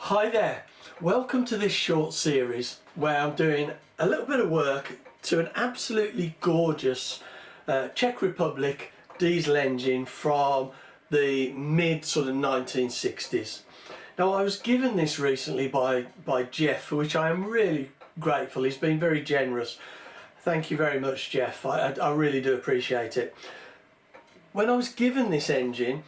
Hi there, welcome to this short series where I'm doing a little bit of work to an absolutely gorgeous Czech Republic diesel engine from the mid sort of 1960s. Now I was given this recently by Jeff, for which I am really grateful. He's been very generous. Thank you very much, Jeff. I really do appreciate it. When I was given this engine,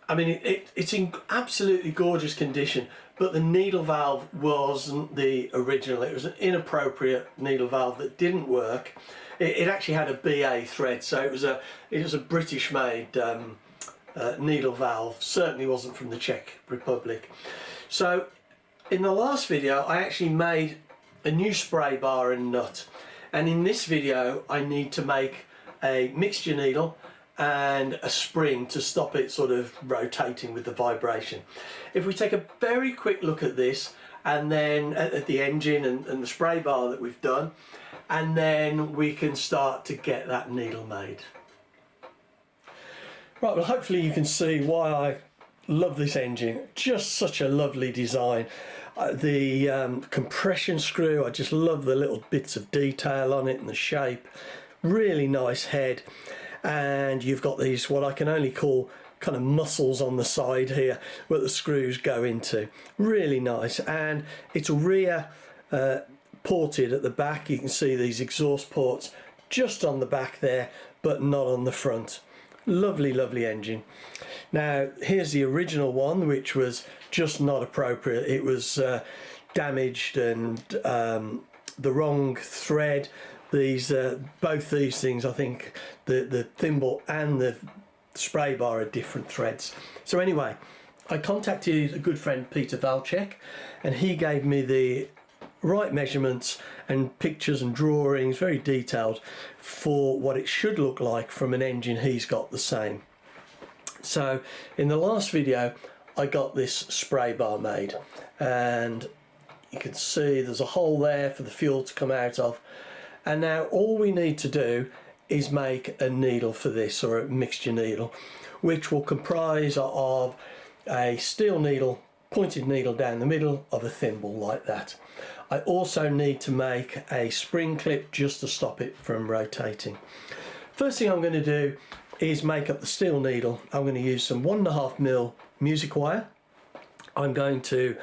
I mean, it's in absolutely gorgeous condition, but the needle valve wasn't the original. It was an inappropriate needle valve that didn't work. It actually had a BA thread, so it was a British-made needle valve. Certainly wasn't from the Czech Republic. So, in the last video, I actually made a new spray bar and nut, and in this video, I need to make a mixture needle and a spring to stop it sort of rotating with the vibration. If we take a very quick look at this, and then at the engine and the spray bar that we've done, and then we can start to get that needle made. Right, well hopefully you can see why I love this engine. Just such a lovely design. The compression screw, I just love the little bits of detail on it and the shape. Really nice head. And you've got these, what I can only call kind of muscles on the side here where the screws go into. Really nice, and it's rear ported at the back. You can see these exhaust ports just on the back there, but not on the front. Lovely, lovely engine. Now here's the original one, which was just not appropriate. It was damaged and the wrong thread. Both these things, I think the thimble and the spray bar are different threads. So anyway, I contacted a good friend, Peter Valchek, and he gave me the right measurements and pictures and drawings, very detailed, for what it should look like from an engine he's got the same. So in the last video, I got this spray bar made, and you can see there's a hole there for the fuel to come out of. And now all we need to do is make a needle for this, or a mixture needle, which will comprise of a steel needle, pointed needle down the middle of a thimble like that. I also need to make a spring clip just to stop it from rotating. First thing I'm going to do is make up the steel needle. I'm going to use some 1.5mm music wire. I'm going to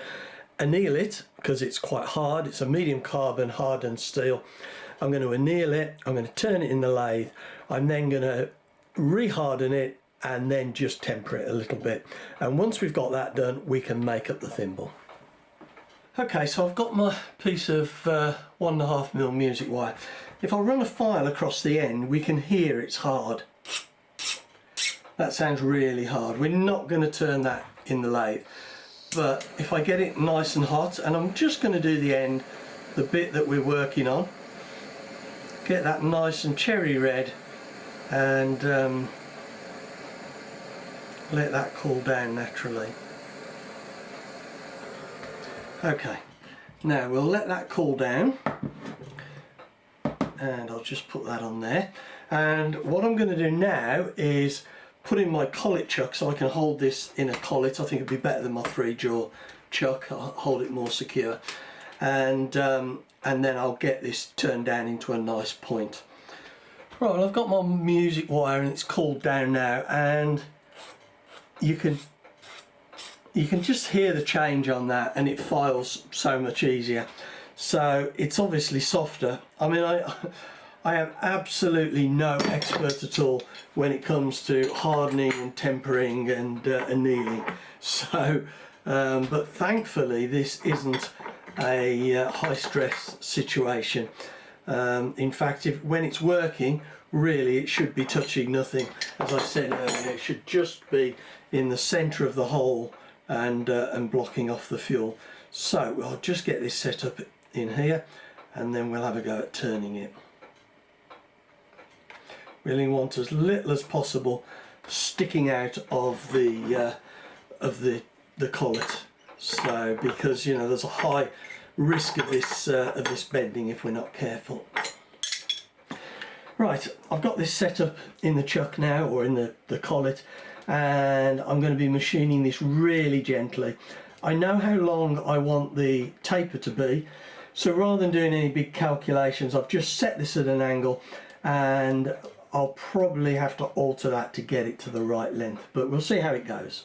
anneal it because it's quite hard. It's a medium carbon hardened steel. I'm going to anneal it, I'm going to turn it in the lathe, I'm then going to re-harden it and then just temper it a little bit. And once we've got that done, we can make up the thimble. Okay, so I've got my piece of 1.5mm music wire. If I run a file across the end, we can hear it's hard. That sounds really hard. We're not going to turn that in the lathe. But if I get it nice and hot, and I'm just going to do the end, the bit that we're working on, get that nice and cherry red, and let that cool down naturally. Okay, now we'll let that cool down, and I'll just put that on there. And what I'm going to do now is put in my collet chuck so I can hold this in a collet. I think it'd be better than my 3-jaw chuck. I'll hold it more secure. And then I'll get this turned down into a nice point. Right, well I've got my music wire and it's cooled down now, and you can just hear the change on that, and it files so much easier. So it's obviously softer. I mean, I am absolutely no expert at all when it comes to hardening and tempering and annealing. So, but thankfully this isn't a high stress situation. In fact, when it's working, really it should be touching nothing. As I said earlier, it should just be in the center of the hole and blocking off the fuel. So I'll just get this set up in here, and then we'll have a go at turning it. Really want as little as possible sticking out of the collet. So, because you know there's a high risk of this bending if we're not careful. Right, I've got this set up in the chuck now, or in the collet, and I'm going to be machining this really gently. I know how long I want the taper to be, so rather than doing any big calculations, I've just set this at an angle, and I'll probably have to alter that to get it to the right length, but we'll see how it goes.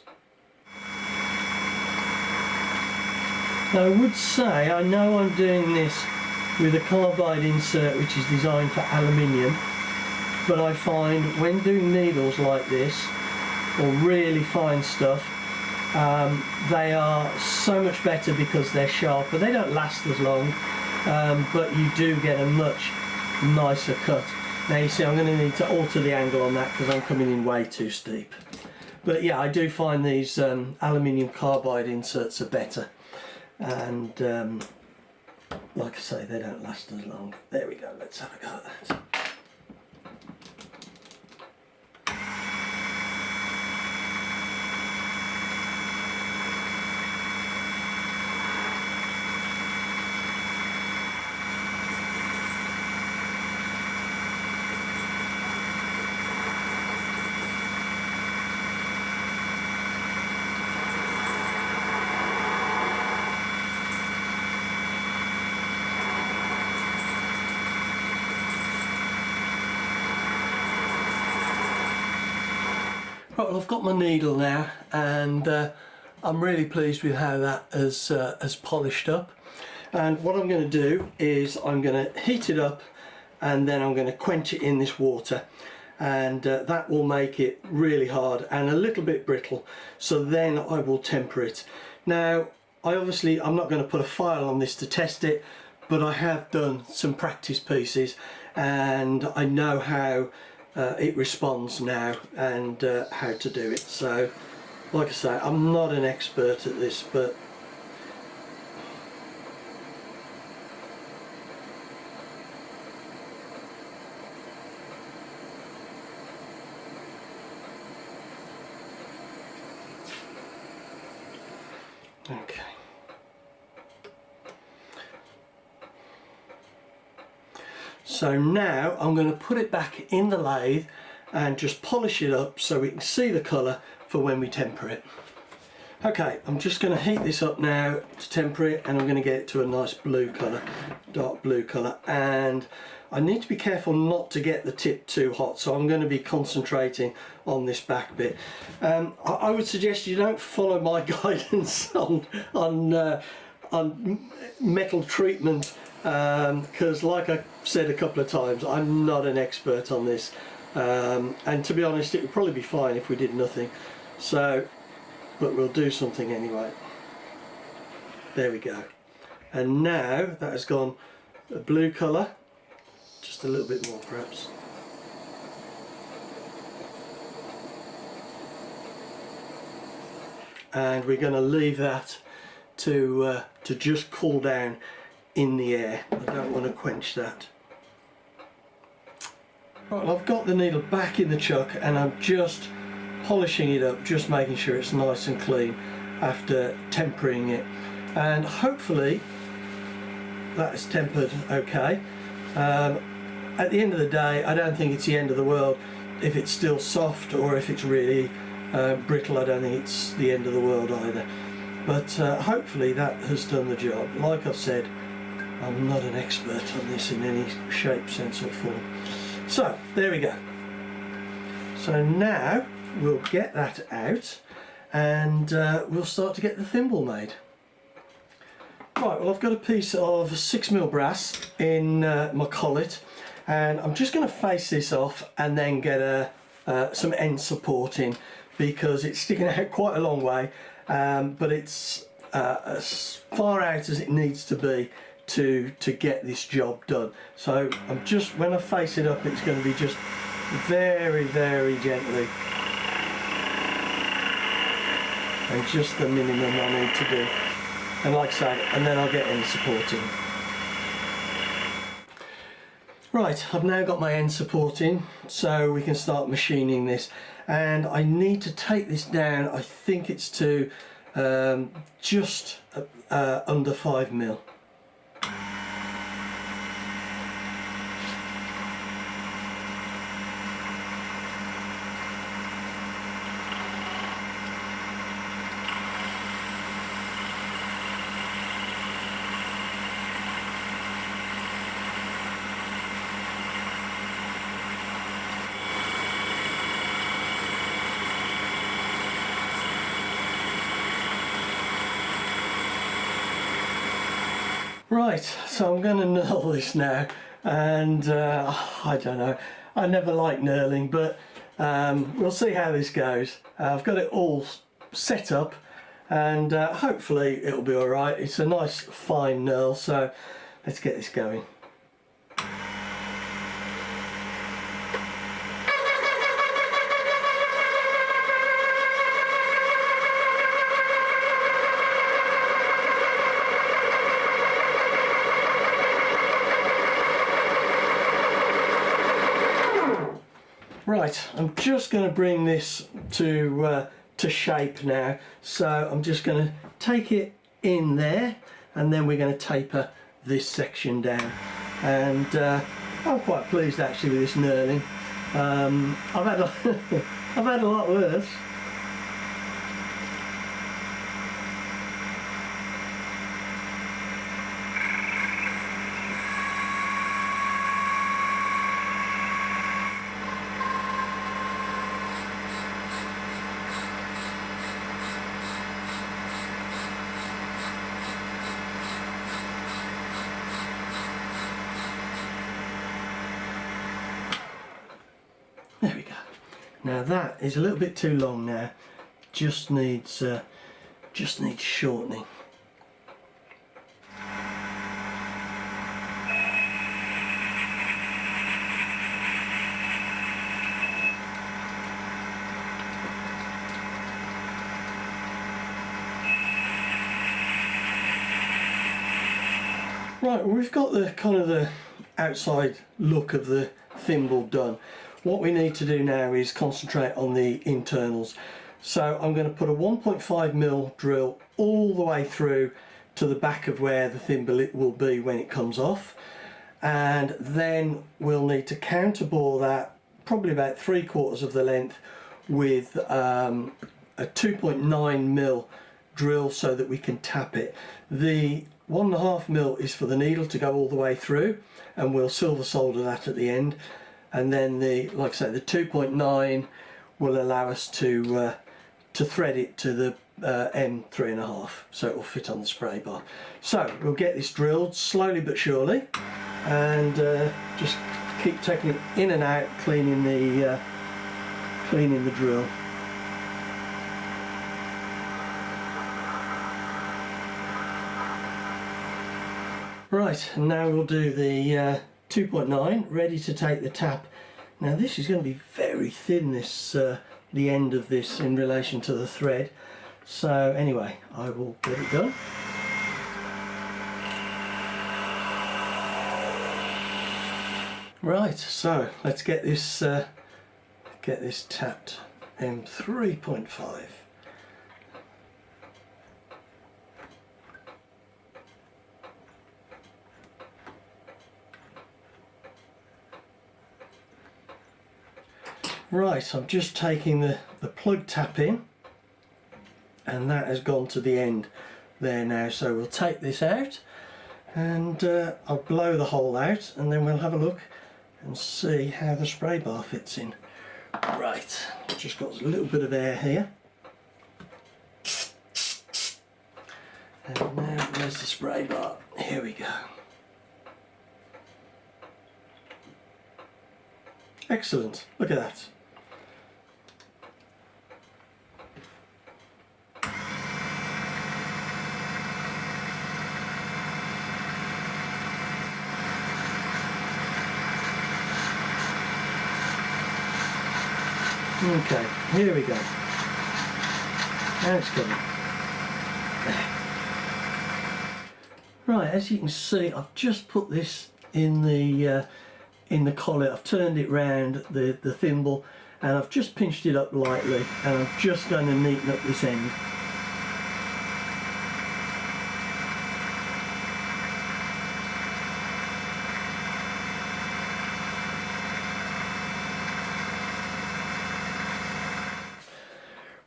Now I would say, I know I'm doing this with a carbide insert which is designed for aluminium, but I find when doing needles like this, or really fine stuff, they are so much better because they're sharper. They don't last as long, but you do get a much nicer cut. Now you see I'm going to need to alter the angle on that because I'm coming in way too steep. But yeah, I do find these aluminium carbide inserts are better, and like I say, they don't last as long. There we go, let's have a go at that. Right, well, I've got my needle now, and I'm really pleased with how that has polished up. And what I'm going to do is I'm going to heat it up, and then I'm going to quench it in this water, and that will make it really hard and a little bit brittle, so then I will temper it. Now I'm not going to put a file on this to test it, but I have done some practice pieces and I know how it responds now, and how to do it. So like I say, I'm not an expert at this, but okay. So now I'm going to put it back in the lathe and just polish it up so we can see the colour for when we temper it. Okay, I'm just going to heat this up now to temper it, and I'm going to get it to a nice blue colour, dark blue colour, and I need to be careful not to get the tip too hot, so I'm going to be concentrating on this back bit. I would suggest you don't follow my guidance on metal treatment, because like I said a couple of times, I'm not an expert on this, and to be honest it would probably be fine if we did nothing, but we'll do something anyway. There we go, and now that has gone a blue colour, just a little bit more perhaps. And we're going to leave that to just cool down in the air. I don't want to quench that. Right, well, I've got the needle back in the chuck and I'm just polishing it up, just making sure it's nice and clean after tempering it, and hopefully that is tempered okay. At the end of the day, I don't think it's the end of the world if it's still soft, or if it's really brittle. I don't think it's the end of the world either, but hopefully that has done the job. Like I've said, I'm not an expert on this in any shape, sense or form. So there we go. So now we'll get that out, and we'll start to get the thimble made. Right, well, I've got a piece of 6mm brass in my collet, and I'm just going to face this off and then get some end support in, because it's sticking out quite a long way, but it's as far out as it needs to be to get this job done. So I'm just, when I face it up, it's going to be just very, very gently, and just the minimum I need to do. And like I say, and then I'll get end support in. Right, I've now got my end support in, so we can start machining this. And I need to take this down, I think it's to just under 5mm. Right, so I'm going to knurl this now, and I don't know, I never like knurling, but we'll see how this goes. I've got it all set up, and hopefully it'll be alright. It's a nice fine knurl, so let's get this going. Right, I'm just going to bring this to shape now, so I'm just going to take it in there, and then we're going to taper this section down. And I'm quite pleased actually with this knurling. I've had I've had a lot worse. There we go. Now that is a little bit too long now. Just needs shortening. Right, we've got the kind of the outside look of the thimble done. What we need to do now is concentrate on the internals. So I'm going to put a 1.5mm drill all the way through to the back of where the thimble will be when it comes off, and then we'll need to counterbore that probably about 3/4 of the length with a 2.9mm drill so that we can tap it. The 1.5mm is for the needle to go all the way through, and we'll silver solder that at the end. And then the, like I say, the 2.9 will allow us to thread it to the M3.5, so it will fit on the spray bar. So we'll get this drilled slowly but surely, and just keep taking it in and out, cleaning the drill. Right, and now we'll do the 2.9, ready to take the tap. Now this is going to be very thin, this the end of this in relation to the thread. So anyway, I will get it done. Right, so let's get this tapped. M3.5. Right, I'm just taking the plug tap in, and that has gone to the end there now. So we'll take this out, and I'll blow the hole out, and then we'll have a look and see how the spray bar fits in. Right, just got a little bit of air here. And now there's the spray bar. Here we go. Excellent, look at that. Okay, here we go. Now it's coming. Right, as you can see, I've just put this in the collet. I've turned it round the thimble, and I've just pinched it up lightly, and I'm just going to neaten up this end.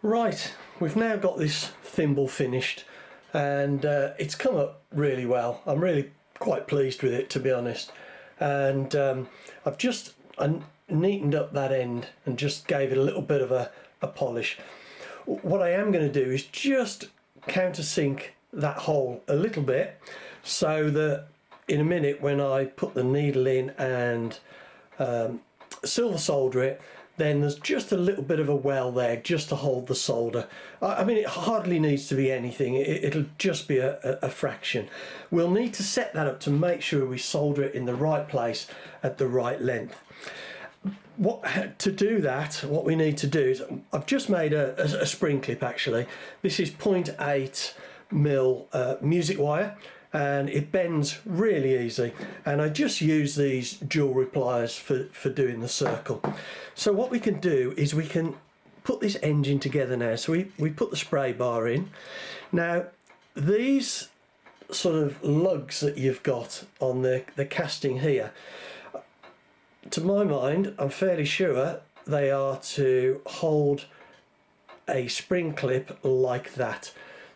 Right, we've now got this thimble finished, and it's come up really well. I'm really quite pleased with it, to be honest. And I've just neatened up that end and just gave it a little bit of a polish. What I am going to do is just countersink that hole a little bit, so that in a minute when I put the needle in and silver solder it, then there's just a little bit of a well there just to hold the solder. I mean, it hardly needs to be anything, it'll just be a fraction. We'll need to set that up to make sure we solder it in the right place at the right length. To do that, what we need to do is, I've just made a spring clip actually. This is 0.8 mil music wire, and it bends really easy, and I just use these jewellery pliers for doing the circle. So what we can do is we can put this engine together now. So we put the spray bar in. Now these sort of lugs that you've got on the casting here, to my mind, I'm fairly sure they are to hold a spring clip like that,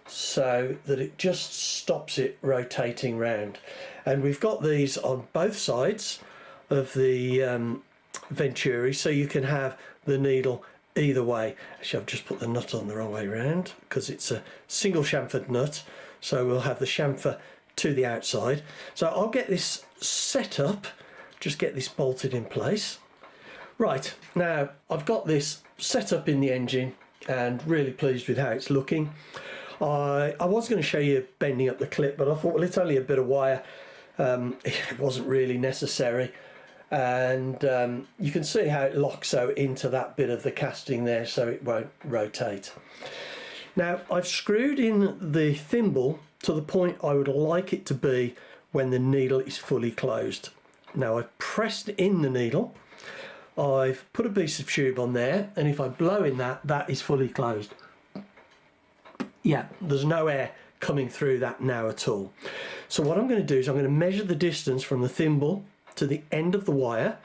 so that it just stops it rotating round. And we've got these on both sides of the Venturi, so you can have the needle either way. Actually, I've just put the nut on the wrong way round because it's a single chamfered nut, so we'll have the chamfer to the outside. So I'll get this set up, just get this bolted in place. Right, now I've got this set up in the engine and really pleased with how it's looking. I was going to show you bending up the clip, but I thought, well, it's only a bit of wire, it wasn't really necessary. And you can see how it locks so into that bit of the casting there, so it won't rotate. Now I've screwed in the thimble to the point I would like it to be when the needle is fully closed. Now I've pressed in the needle, I've put a piece of tube on there, and if I blow in that is fully closed. Yeah, there's no air coming through that now at all. So what I'm going to do is I'm going to measure the distance from the thimble to the end of the wire,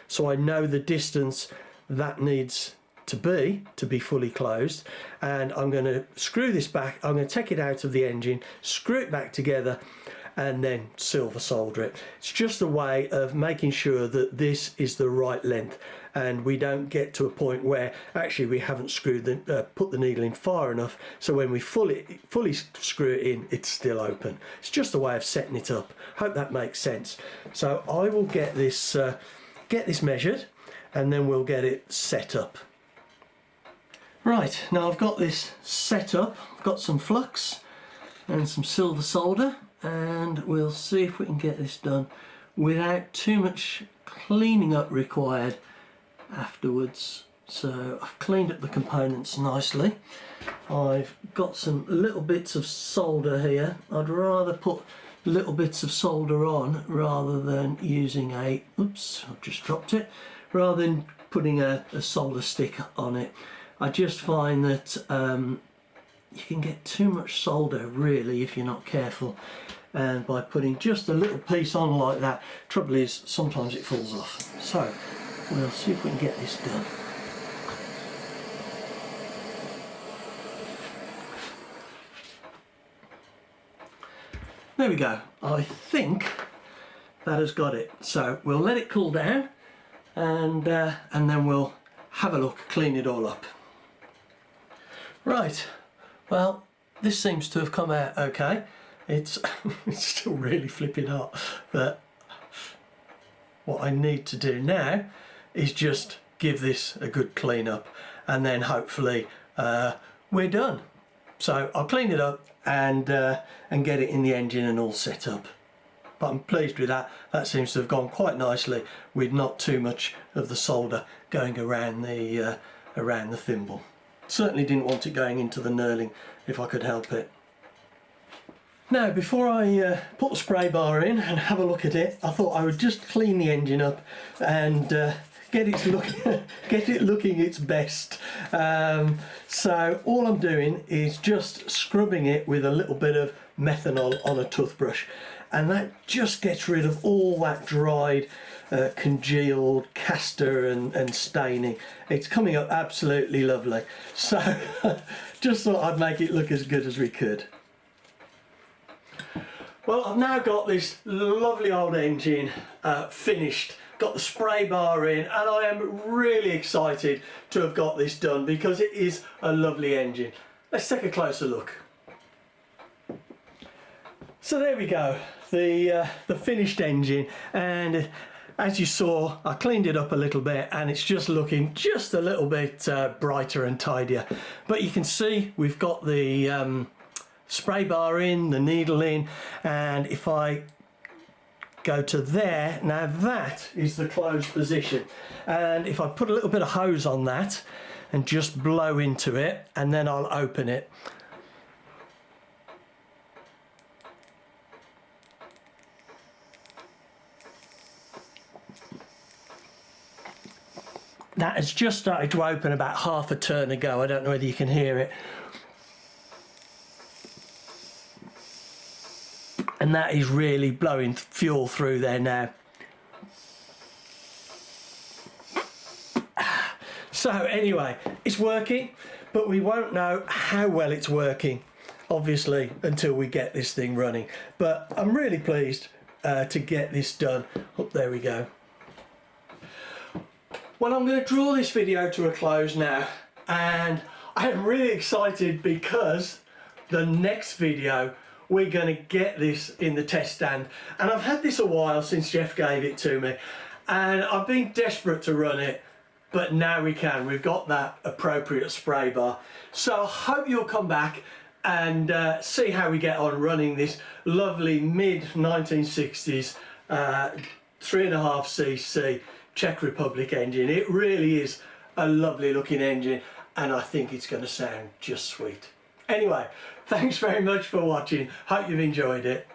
so I know the distance that needs to be fully closed, and I'm going to screw this back. I'm going to take it out of the engine, screw it back together, and then silver solder it. It's just a way of making sure that this is the right length, and we don't get to a point where actually we haven't put the needle in far enough, so when we fully screw it in, it's still open. It's just a way of setting it up. Hope that makes sense. So I will get this measured, and then we'll get it set up. Right, now I've got this set up. I've got some flux and some silver solder, and we'll see if we can get this done without too much cleaning up required afterwards. So I've cleaned up the components nicely. I've got some little bits of solder here. I'd rather put little bits of solder on rather than using oops, I've just dropped it, rather than putting a solder stick on it. I just find that you can get too much solder really if you're not careful, and by putting just a little piece on like that, trouble is sometimes it falls off. So we'll see if we can get this done. There we go. I think that has got it. So we'll let it cool down, and then we'll have a look, clean it all up. Right, well, this seems to have come out okay. It's still really flipping hot, but what I need to do now is just give this a good clean up, and then hopefully we're done. So I'll clean it up and get it in the engine and all set up. But I'm pleased with that. That seems to have gone quite nicely with not too much of the solder going around the thimble. Certainly didn't want it going into the knurling if I could help it. Now, before I put the spray bar in and have a look at it, I thought I would just clean the engine up and get it looking its best. So all I'm doing is just scrubbing it with a little bit of methanol on a toothbrush, and that just gets rid of all that dried congealed castor and staining. It's coming up absolutely lovely. So just thought I'd make it look as good as we could. Well, I've now got this lovely old engine finished, got the spray bar in, and I am really excited to have got this done because it is a lovely engine. Let's take a closer look. So there we go, the finished engine, and as you saw, I cleaned it up a little bit and it's just looking just a little bit brighter and tidier. But you can see we've got the spray bar in, the needle in, and if I go to there, now that is the closed position, and if I put a little bit of hose on that and just blow into it, and then I'll open it. That has just started to open about half a turn ago. I don't know whether you can hear it. And that is really blowing fuel through there now. So anyway, it's working, but we won't know how well it's working, obviously, until we get this thing running. But I'm really pleased to get this done. Oh, there we go. Well, I'm going to draw this video to a close now, and I am really excited because the next video we're going to get this in the test stand, and I've had this a while since Jeff gave it to me, and I've been desperate to run it, but now we can. We've got that appropriate spray bar, so I hope you'll come back and see how we get on running this lovely mid 1960s 3.5cc Czech Republic engine. It really is a lovely looking engine, and I think it's going to sound just sweet. Anyway, thanks very much for watching. Hope you've enjoyed it.